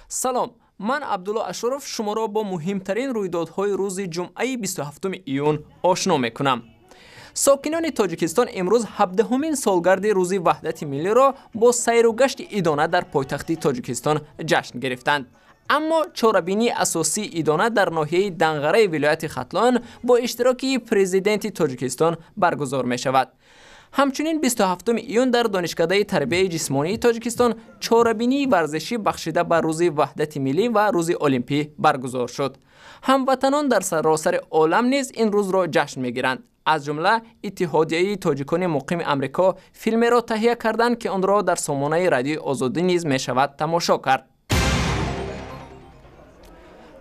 سلام، من عبدالله اشرف شما را با مهمترین رویدادهای روز جمعه 27 ایون آشنا میکنم. ساکنان تاجیکستان امروز 17مین سالگرد روز وحدت ملی را با سیر و گشت ایدانه در پایتخت تاجیکستان جشن گرفتند. اما چاره‌بینی اساسی ایدانه در ناحیه دنغره ولایت ختلان با اشتراک پرزیدنت تاجیکستان برگزار می شود. همچنین 27 ایون در دانشکده تربیت جسمانی تاجیکستان چاره‌بینی ورزشی بخشیده به روز وحدت ملی و روز المپی برگزار شد. هموطنان در سراسر عالم نیز این روز را جشن می‌گیرند. از جمله اتحادیه تاجیکان مقیم امریکا فیلم را تهیه کردند که آن را در سامانه رادیوی آزادی نیز می‌شود تماشا کرد.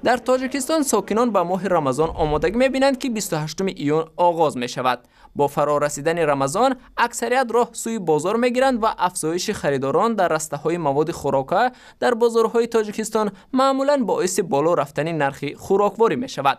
در تاجیکستان ساکنان به ماه رمضان آمادگی می‌بینند که 28 ایون آغاز می‌شود. با فرا رسیدن رمضان اکثریت راه سوی بازار می‌گیرند و افزایش خریداران در رسته‌های مواد خوراکه در بازارهای تاجیکستان معمولاً باعث بالا رفتن نرخ خوراکواری می‌شود.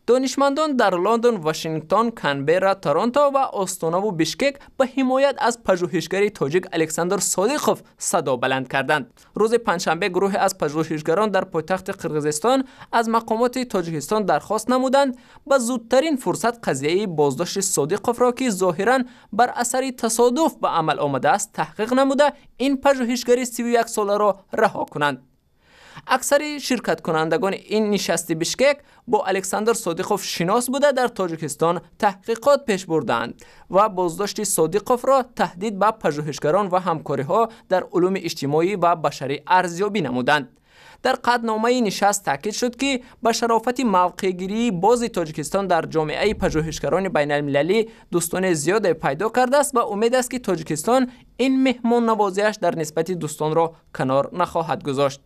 دانشمندان در لندن، واشنگتن، کانبرا، تورنتو و آستانا و بیشکک به حمایت از پژوهشگر تاجیک الکساندر صادقوف صدا بلند کردند. روز پنجشنبه گروه از پژوهشگران در پایتخت قرقیزستان از مقامات تاجیکستان درخواست نمودند به زودترین فرصت قضیه بازداشت صادقوف را که ظاهراً بر اثر تصادف به عمل آمده است تحقیق نموده این پژوهشگر 31 ساله را رها کنند. اکثر شرکت کنندگان این نشست بیشکک با الکساندر صادقوف شناس بوده در تاجیکستان تحقیقات پیش بردند و بازداشت صادقوف را تهدید به پژوهشگران و همکاری‌ها در علوم اجتماعی و بشری ارزیابی نمودند. در قطعنامه نشست تاکید شد که به شرافت موقع‌گیری باز تاجیکستان در جامعه پژوهشگران بین‌المللی دوستان زیاد پیدا کرده است و امید است که تاجیکستان این مهمان نوازیش در نسبت دوستان را کنار نخواهد گذاشت.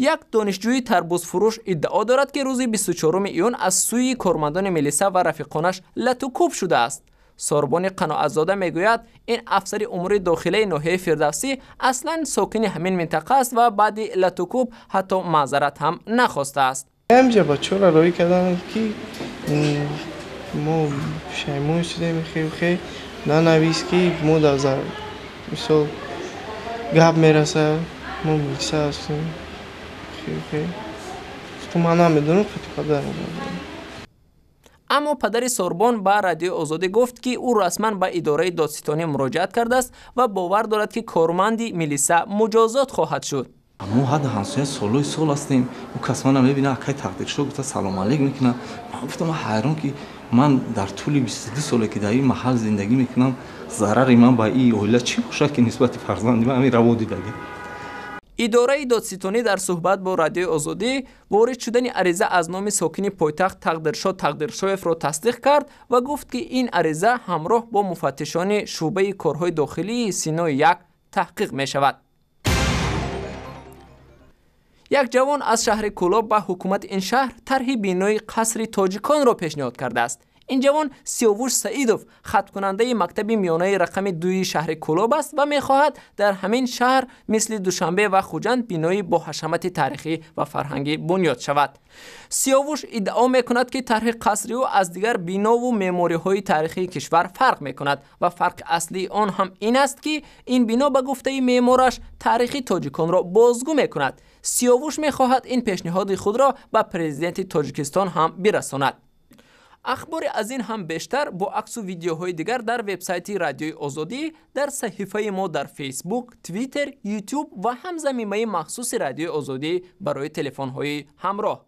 یک دانشجوی تربوز فروش ادعا دارد که روز 24 ایون از سوی کارمندان ملیسا و رفیقانش لطوکوب شده است. ساربان قناعت‌زاده میگوید این افسر امور داخلی ناحیه فردوسی اصلا ساکن همین منطقه است و بعد لطوکوب حتی معذرت هم نخواسته است. همینجا با چرا روی کردن که ما شیمون شدیم خیلی ننویس که ما در زر مثال گپ میرسه ما میرسه هستیم تو من نمیدونم اما پدر سوربون به رادیو آزادی گفت که او رسما به اداره دادستانی مراجعت کرده است و باور دارد که کارمندی ملیسا مجازات خواهد شد. ما حد همسایه سالوی سال هستیم و کسی من میبینه اکی تقدیر شد گفته سلام علیک میکنه. من گفتم حیران که من در طول 22 ساله که در این محل زندگی میکنم ضرر من با این اویله چی باشه که نسبت فرزند من همین روا دیدگی. اداره دادستانی در صحبت با رادیو آزادی وارد شدن عریضه از نام ساکن پایتخت تقدیرشویف را تصدیق کرد و گفت که این عریضه همراه با مفتشان شعبه کارهای داخلی سینا 1 تحقیق می شود. یک جوان از شهر کولاب به حکومت این شهر طرح بینای قصر تاجیکان را پیشنهاد کرده است. این جوان سیاوش سعیدوف خط کننده مکتب میانه رقم 2 شهر کولاب است و می‌خواهد در همین شهر مثل دوشنبه و خوجند بینایی با حشمت تاریخی و فرهنگی بنیاد شود. سیاوش ادعا می‌کند که طرح قصری او از دیگر بینا و معماری‌های تاریخی کشور فرق می‌کند و فرق اصلی آن هم این است که این بینا به گفته معمارش تاریخ تاجیکان را بازگو می‌کند. سیاوش می‌خواهد این پیشنهاد خود را به پرزیدنت تاجیکستان هم برساند. اخبار از این هم بیشتر با عکس و ویدیوهای دیگر در وبسایت رادیوی آزادی، در صحیفه ما در فیسبوک، توییتر، یوتیوب و همزمینه مخصوص رادیوی آزادی برای تلفن‌های همراه.